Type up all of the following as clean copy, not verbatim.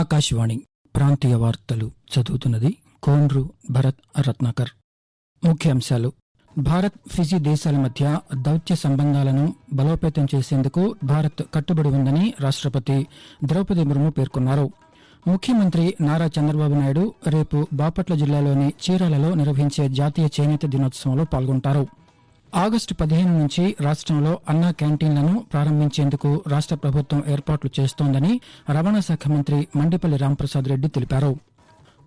ఆకాశవాణి ప్రాంతీయ వార్తలు చదువుతున్నది కోండ్రు భరత్ రత్నాకర్. ముఖ్యాంశాలు: భారత్ ఫిజీ దేశాల మధ్య దౌత్య సంబంధాలను బలోపేతం చేసేందుకు భారత్ కట్టుబడి ఉందని రాష్ట్రపతి ద్రౌపది ముర్ము పేర్కొన్నారు. ముఖ్యమంత్రి నారా చంద్రబాబు నాయుడు రేపు బాపట్ల జిల్లాలోని చీరాలలో నిర్వహించే జాతీయ చేనేత దినోత్సవంలో పాల్గొంటారు. ఆగస్టు 15 నుంచి రాష్ట్రంలో అన్నా క్యాంటీన్లను ప్రారంభించేందుకు రాష్ట్ర ప్రభుత్వం ఏర్పాట్లు చేస్తోందని రవాణా శాఖ మంత్రి మండిపల్లి రాంప్రసాద్ రెడ్డి తెలిపారు.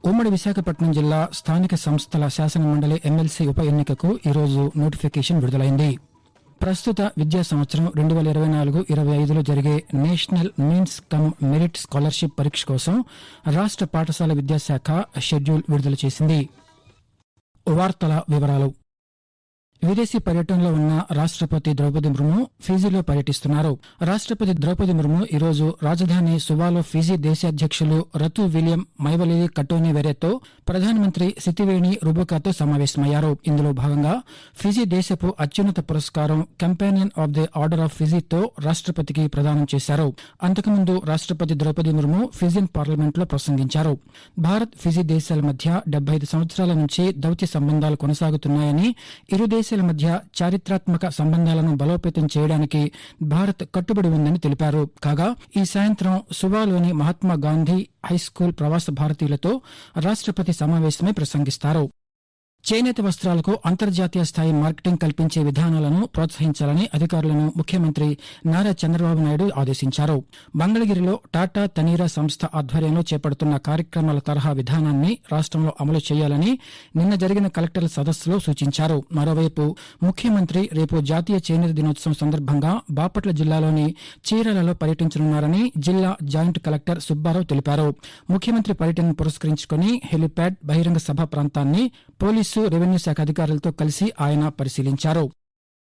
ఉమ్మడి విశాఖపట్నం జిల్లా స్థానిక సంస్థల శాసనమండలి ఎమ్మెల్సీ ఉప ఎన్నికకు ఈరోజు నోటిఫికేషన్ విడుదలైంది. ప్రస్తుత విద్యా సంవత్సరం 2024-25లో జరిగే national means come merit scholarship పరీక్ష కోసం రాష్ట్ర పాఠశాల విద్యాశాఖ షెడ్యూల్ విడుదల చేసింది. వార్తల వివరాలు: విదేశీ పర్యటనలో ఉన్న రాష్ట్రపతి ద్రౌపది ముర్ము ఫిజీలో పర్యటిస్తున్నారు. రాష్ట్రపతి ద్రౌపది ముర్ము ఈరోజు రాజధాని సువాలో ఫిజీ దేశాధ్యక్షులు రతు విలియం మైవలిలి కటోని వెరెతో ప్రధానమంత్రి సితివేణి రుబోకాతో సమావేశమయ్యారు. ఇందులో భాగంగా ఫిజీ దేశపు అత్యున్నత పురస్కారం companion of the order of Fiji తో రాష్ట్రపతికి ప్రదానం చేశారు. అంతకుముందు రాష్ట్రపతి ద్రౌపది ముర్ము ఫిజియన్ పార్లమెంట్లో ప్రసంగించారు. భారత్ ఫిజీ దేశాల మధ్య 75 సంవత్సరాల నుంచి దౌత్య సంబంధాలు కొనసాగుతున్నాయని, ఇరు దేశాల మధ్య చారిత్రాత్మక సంబంధాలను బలోపేతం చేయడానికి భారత్ కట్టుబడి ఉందని తెలిపారు. కాగా ఈ సాయంత్రం సువాలోని మహాత్మా గాంధీ హైస్కూల్ ప్రవాస భారతీయులతో రాష్ట్రపతి సమావేశమై ప్రసంగిస్తారు. చేనేత వస్త్రాలకు అంతర్జాతీయ స్థాయి మార్కెటింగ్ కల్పించే విధానాలను ప్రోత్సహించాలని అధికారులను ముఖ్యమంత్రి నారా చంద్రబాబు నాయుడు ఆదేశించారు. మంగళగిరిలో టాటా తనీరా సంస్థ ఆధ్వర్యంలో చేపడుతున్న కార్యక్రమాల తరహా విధానాన్ని రాష్ట్రంలో అమలు చేయాలని నిన్న జరిగిన కలెక్టర్ల సదస్సులో సూచించారు. మరోవైపు ముఖ్యమంత్రి రేపు జాతీయ చేనేత దినోత్సవం సందర్భంగా బాపట్ల జిల్లాలోని చీరాలలో పర్యటించనున్నారని జిల్లా జాయింట్ కలెక్టర్ సుబ్బారావు తెలిపారు. ముఖ్యమంత్రి పర్యటనను పురస్కరించుకుని హెలిప్యాడ్, బహిరంగ సభ ప్రాంతాన్ని పోలీసు, రెవెన్యూ శాఖ అధికారులతో కలిసి ఆయన పరిశీలించారు.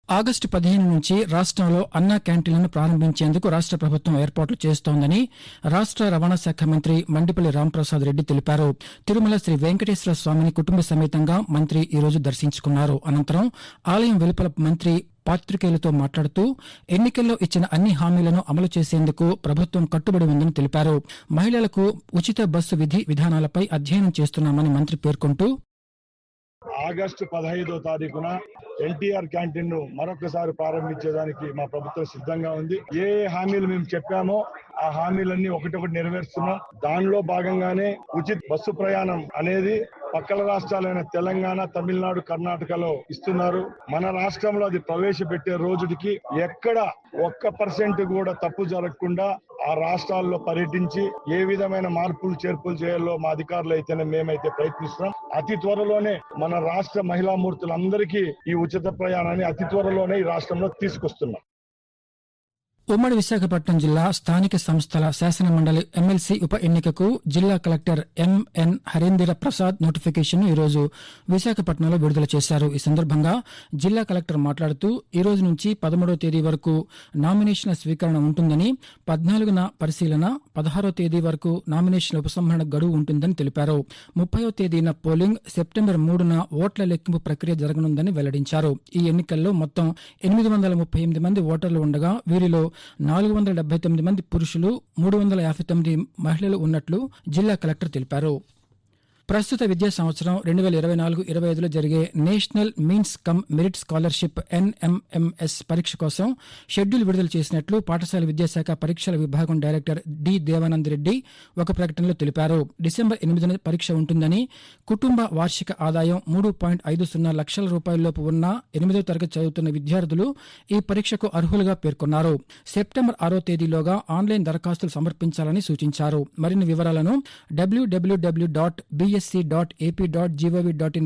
ఆగస్టు 15 నుంచి రాష్ట్రంలో అన్నా క్యాంటీన్లను ప్రారంభించేందుకు రాష్ట్ర ప్రభుత్వం ఏర్పాట్లు చేస్తోందని రాష్ట్ర రవాణా శాఖ మంత్రి మండిపల్లి రాంప్రసాద్ రెడ్డి తెలిపారు. తిరుమల శ్రీ వెంకటేశ్వర స్వామిని కుటుంబ సమేతంగా మంత్రి ఈరోజు దర్శించుకున్నారు. అనంతరం ఆలయం వెలుపల మంత్రి పాత్రికేయులతో మాట్లాడుతూ ఎన్నికల్లో ఇచ్చిన అన్ని హామీలను అమలు చేసేందుకు ప్రభుత్వం కట్టుబడి ఉందని తెలిపారు. మహిళలకు ఉచిత బస్సు విధి విధానాలపై అధ్యయనం చేస్తున్నామని మంత్రి పేర్కొంటూ, ఆగస్టు 15వ తారీఖున ఎన్టీఆర్ క్యాంటీన్ ను మరొకసారి ప్రారంభించేదానికి మా ప్రభుత్వం సిద్ధంగా ఉంది. ఏ హామీలు మేము చెప్పామో ఆ హామీలన్నీ ఒకటొకటి నెరవేరుస్తున్నాం. దానిలో భాగంగానే ఉచిత బస్సు ప్రయాణం అనేది పక్కల రాష్ట్రాలైన తెలంగాణ, తమిళనాడు, కర్ణాటకలో ఇస్తున్నారు. మన రాష్ట్రంలో అది ప్రవేశపెట్టే రోజుకి ఎక్కడ 1% కూడా తప్పు జరగకుండా ఆ రాష్ట్రాల్లో పర్యటించి ఏ విధమైన మార్పులు చేర్పులు చేయాలో మా అధికారులు అయితేనే మేమైతే ప్రయత్నిస్తున్నాం. అతి త్వరలోనే మన రాష్ట్ర మహిళామూర్తులందరికీ ఈ ఉచిత ప్రయాణాన్ని అతి త్వరలోనే ఈ రాష్ట్రంలో తీసుకొస్తున్నాం. ఉమ్మడి విశాఖపట్నం జిల్లా స్థానిక సంస్థల శాసనమండలి ఎమ్మెల్సీ ఉప ఎన్నికకు జిల్లా కలెక్టర్ ఎంఎన్ హరేంద్ర ప్రసాద్ నోటిఫికేషన్ను ఈరోజు విశాఖపట్నంలో విడుదల చేశారు. ఈ సందర్భంగా జిల్లా కలెక్టర్ మాట్లాడుతూ ఈ రోజు నుంచి 13వ తేదీ వరకు నామినేషన్ల స్వీకరణ ఉంటుందని, 14న పరిశీలన, 16వ తేదీ వరకు నామినేషన్ల ఉపసంహరణ గడువు ఉంటుందని తెలిపారు. 30వ తేదీన పోలింగ్, సెప్టెంబర్ 3న ఓట్ల లెక్కింపు ప్రక్రియ జరగనుందని వెల్లడించారు. ఈ ఎన్నికల్లో మొత్తం 838 మంది ఓటర్లు ఉండగా వీరిలో 479 మంది పురుషులు, 359 మహిళలు ఉన్నట్లు జిల్లా కలెక్టర్ తెలిపారు. ప్రస్తుత విద్యా సంవత్సరం 2024-25లో జరిగే national means come merit scholarship NMMS పరీక్ష కోసం షెడ్యూల్ విడుదల చేసినట్లు పాఠశాల విద్యాశాఖ పరీక్షల విభాగం డైరెక్టర్ డి దేవానంద్ రెడ్డి ఒక ప్రకటనలో తెలిపారు. డిసెంబర్ 8న పరీక్ష ఉంటుందని, కుటుంబ వార్షిక ఆదాయం 3.50 లక్షల రూపాయలలోపు ఉన్న 8వ తరగతి చదువుతున్న విద్యార్థులు ఈ పరీక్షకు అర్హులుగా పేర్కొన్నారు. సెప్టెంబర్ 6వ తేదీలోగా ఆన్లైన్ దరఖాస్తులు సమర్పించాలని సూచించారు. మరిన్ని వివరాలను www.bsc.ap.gov.in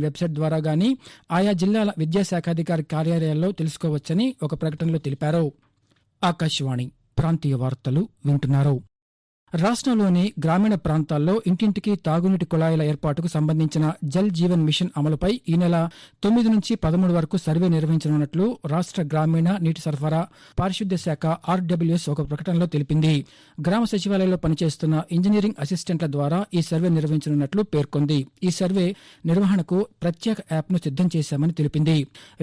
వెబ్సైట్ ద్వారా గానీ ఆయా జిల్లాల విద్యాశాఖాధికారి కార్యాలయాల్లో తెలుసుకోవచ్చని ఒక ప్రకటనలో తెలిపారు. ఆకాశవాణి ప్రాంతీయ వార్తలు వింటున్నారు. రాష్ట్రంలోని గ్రామీణ ప్రాంతాల్లో ఇంటింటికి తాగునీటి కుళాయిల ఏర్పాటుకు సంబంధించిన జల్ జీవన్ మిషన్ అమలుపై ఈ నెల 9 నుంచి 13 వరకు సర్వే నిర్వహించనున్నట్లు రాష్ట్ర గ్రామీణ నీటి సరఫరా పారిశుద్ధ్య శాఖ RWS ఒక ప్రకటనలో తెలిపింది. గ్రామ సచివాలయంలో పనిచేస్తున్న ఇంజనీరింగ్ అసిస్టెంట్ల ద్వారా ఈ సర్వే నిర్వహించనున్నట్లు పేర్కొంది. ఈ సర్వే నిర్వహణకు ప్రత్యేక యాప్ను సిద్ధం చేశామని తెలిపింది.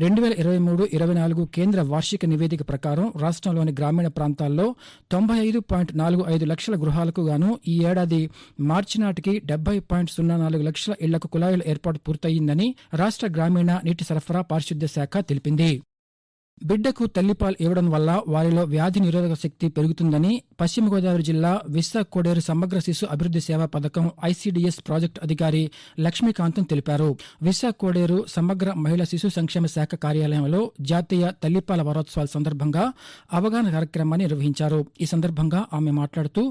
2023-24 కేంద్ర వార్షిక నివేదిక ప్రకారం రాష్ట్రంలోని గ్రామీణ ప్రాంతాల్లో 95.45 లక్షల గృహాలు ప్రోత్సాహాలకు గాను ఈ ఏడాది మార్చి నాటికి 70.04 లక్షల ఇళ్లకు కుళాయిల ఏర్పాటు పూర్తయిందని రాష్ట్ర గ్రామీణ నీటి సరఫరా పారిశుద్ధ్య శాఖ తెలిపింది. బిడ్డకు తల్లిపాలు ఇవ్వడం వల్ల వారిలో వ్యాధి నిరోధక శక్తి పెరుగుతుందని పశ్చిమ గోదావరి జిల్లా విశాఖ కోడేరు సమగ్ర శిశు అభివృద్ది సేవా పథకం ఐసీడీఎస్ ప్రాజెక్టు అధికారి లక్ష్మీకాంతం తెలిపారు. విశాఖ కోడేరు సమగ్ర మహిళా శిశు సంక్షేమ శాఖ కార్యాలయంలో జాతీయ తల్లిపాల వారోత్సవాల సందర్భంగా అవగాహన కార్యక్రమాన్ని నిర్వహించారు. ఈ సందర్భంగా ఆమె మాట్లాడుతూ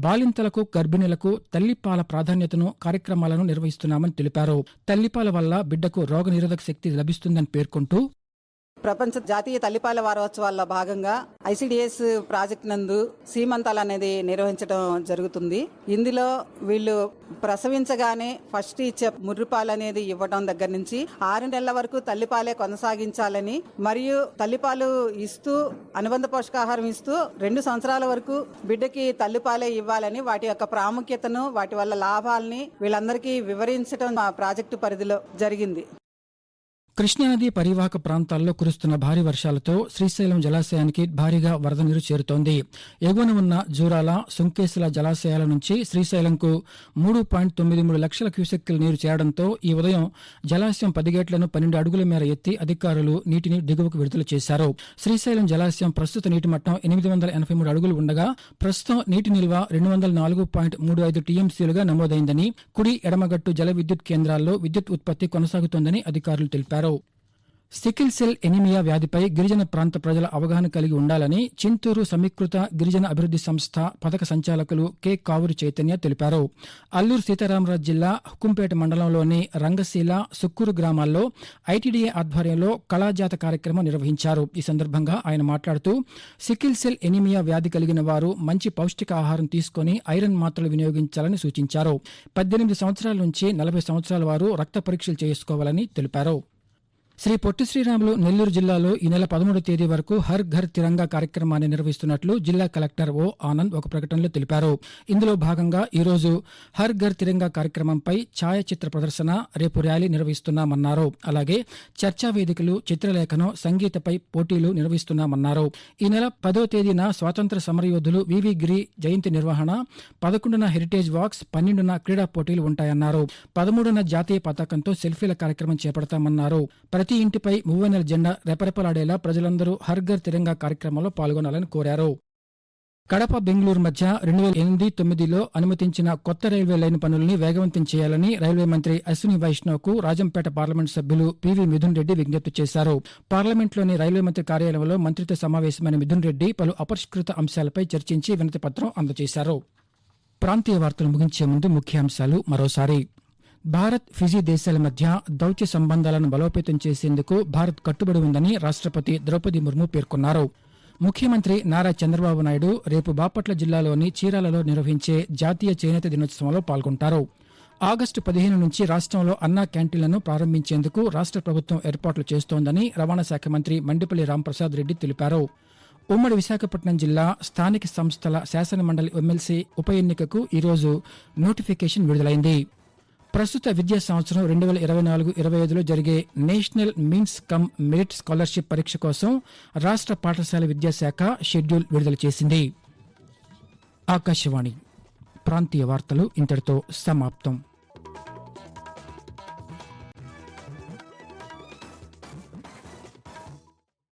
బాలింతలకు, గర్భిణులకు తల్లిపాల ప్రాధాన్యతను కార్యక్రమాలను నిర్వహిస్తున్నామని తెలిపారు. తల్లిపాల వల్ల బిడ్డకు రోగ నిరోధక శక్తి లభిస్తుందని పేర్కొంటూ ప్రపంచ జాతీయ తల్లిపాల వారోత్సవాల్లో భాగంగా ఐసీడీఎస్ ప్రాజెక్ట్ నందు సీమంతాలు అనేది నిర్వహించడం జరుగుతుంది. ఇందులో వీళ్ళు ప్రసవించగానే ఫస్ట్ ఇచ్చే ముర్రిపాలు అనేది ఇవ్వడం దగ్గర నుంచి 6 నెలల వరకు తల్లిపాలే కొనసాగించాలని, మరియు తల్లిపాలు ఇస్తూ అనుబంధ పోషకాహారం ఇస్తూ 2 సంవత్సరాల వరకు బిడ్డకి తల్లిపాలే ఇవ్వాలని, వాటి యొక్క ప్రాముఖ్యతను, వాటి వల్ల లాభాలని వీళ్ళందరికీ వివరించడం మా ప్రాజెక్టు పరిధిలో జరిగింది. కృష్ణానది పరివాహక ప్రాంతాల్లో కురుస్తున్న భారీ వర్షాలతో శ్రీశైలం జలాశయానికి భారీగా వరద నీరు చేరుతోంది. ఎగువన ఉన్న జూరాల, సుంకేసుల జలాశయాల నుంచి శ్రీశైలంకు 3.93 లక్షల క్యూసెక్కుల నీరు చేరడంతో ఈ ఉదయం జలాశయం 10 గేట్లను 12 అడుగుల మేర ఎత్తి అధికారులు నీటిని దిగువకు విడుదల చేశారు. శ్రీశైలం జలాశయం ప్రస్తుత నీటి మట్టం 883 అడుగులు ఉండగా ప్రస్తుతం నీటి నిల్వ 204.35 టీఎంసీలుగా నమోదైందని, కుడి, ఎడమగట్టు జల విద్యుత్ కేంద్రాల్లో విద్యుత్ ఉత్పత్తి కొనసాగుతోందని అధికారులు తెలిపారు. సికిల్ సెల్ ఎనీమియా వ్యాధిపై గిరిజన ప్రాంత ప్రజల అవగాహన కలిగి ఉండాలని చింతూరు సమీకృత గిరిజన అభివృద్ది సంస్థ పథక సంచాలకులు కె కావూరి చైతన్య తెలిపారు. అల్లూరు సీతారామరాజు జిల్లా హుకుంపేట మండలంలోని రంగశీల, సుక్కూరు గ్రామాల్లో ఐటీడీఏ ఆధ్వర్యంలో కళాజాత కార్యక్రమం నిర్వహించారు. ఈ సందర్భంగా ఆయన మాట్లాడుతూ సికిల్ సెల్ ఎనీమియా వ్యాధి కలిగిన వారు మంచి పౌష్టికాహారం తీసుకుని ఐరన్ మాత్రలు వినియోగించాలని సూచించారు. 18 సంవత్సరాల నుంచి 40 సంవత్సరాల వారు రక్త పరీక్షలు చేసుకోవాలని తెలిపారు. శ్రీ పొట్టి శ్రీరాములు నెల్లూరు జిల్లాలో ఈ నెల 13వ తేదీ వరకు హర్ ఘర్ తిరంగా కార్యక్రమాన్ని నిర్వహిస్తున్నట్లు జిల్లా కలెక్టర్ ఓ ఆనంద్ ఒక ప్రకటనలో తెలిపారు. ఇందులో భాగంగా ఈరోజు హర్ ఘర్ తిరంగా కార్యక్రమంపై ఛాయాచిత్ర ప్రదర్శన, రేపు ర్యాలీ నిర్వహిస్తున్నామన్నారు. అలాగే చర్చా వేదికలు, చిత్రలేఖనం, సంగీతపై పోటీలు నిర్వహిస్తున్నామన్నారు. ఈ నెల 10వ తేదీన స్వాతంత్ర సమరయోధులు వివి గిరి జయంతి నిర్వహణ, 11న హెరిటేజ్ వాక్స్, 12న క్రీడా పోటీలు ఉంటాయన్నారు. 13న జాతీయ పతాకంతో సెల్ఫీల కార్యక్రమం చేపడతామన్నారు. ప్రతి ఇంటిపై మూవెన్నెల జెండా రెపరెపలాడేలా ప్రజలందరూ హర్ ఘర్ తిరంగా కార్యక్రమంలో పాల్గొనాలని కోరారు. కడప, బెంగళూరు మధ్య 2008-9లో అనుమతించిన కొత్త రైల్వే లైన్ పనుల్ని వేగవంతం చేయాలని రైల్వే మంత్రి అశ్విని వైష్ణవ్కు రాజంపేట పార్లమెంట్ సభ్యులు పివి మిథున్ రెడ్డి విజ్ఞప్తి చేశారు. పార్లమెంట్లోని రైల్వే మంత్రి కార్యాలయంలో మంత్రితో సమావేశమైన మిథున్ రెడ్డి పలు అపరిష్కృత అంశాలపై చర్చించి వినతిపత్రం అందజేశారు. ప్రాంతీయ వార్తలు ముగించే ముందు ముఖ్యాంశాలు మరోసారి. భారత్, ఫిజీ దేశాల మధ్య దౌత్య సంబంధాలను బలోపేతం చేసేందుకు భారత్ కట్టుబడి ఉందని రాష్ట్రపతి ద్రౌపది ముర్ము పేర్కొన్నారు. ముఖ్యమంత్రి నారా చంద్రబాబు నాయుడు రేపు బాపట్ల జిల్లాలోని చీరాలలో నిర్వహించే జాతీయ చేనేత దినోత్సవంలో పాల్గొంటారు. ఆగస్టు 15 నుంచి రాష్ట్రంలో అన్నా క్యాంటీన్లను ప్రారంభించేందుకు రాష్ట్ర ప్రభుత్వం ఏర్పాట్లు చేస్తోందని రవాణా శాఖ మంత్రి మండిపల్లి రాంప్రసాద్ రెడ్డి తెలిపారు. ఉమ్మడి విశాఖపట్నం జిల్లా స్థానిక సంస్థల శాసనమండలి ఎమ్మెల్సీ ఉప ఎన్నికకు ఈరోజు నోటిఫికేషన్ విడుదలైంది. ప్రస్తుత విద్యా సంవత్సరం 2024-25లో జరిగే national means come merit scholarship పరీక్ష కోసం రాష్ట్ర పాఠశాల విద్యాశాఖ షెడ్యూల్ విడుదల చేసింది. ఆకాశవాణి ప్రాంతీయ వార్తలు ఇంతటితో సమాప్తం.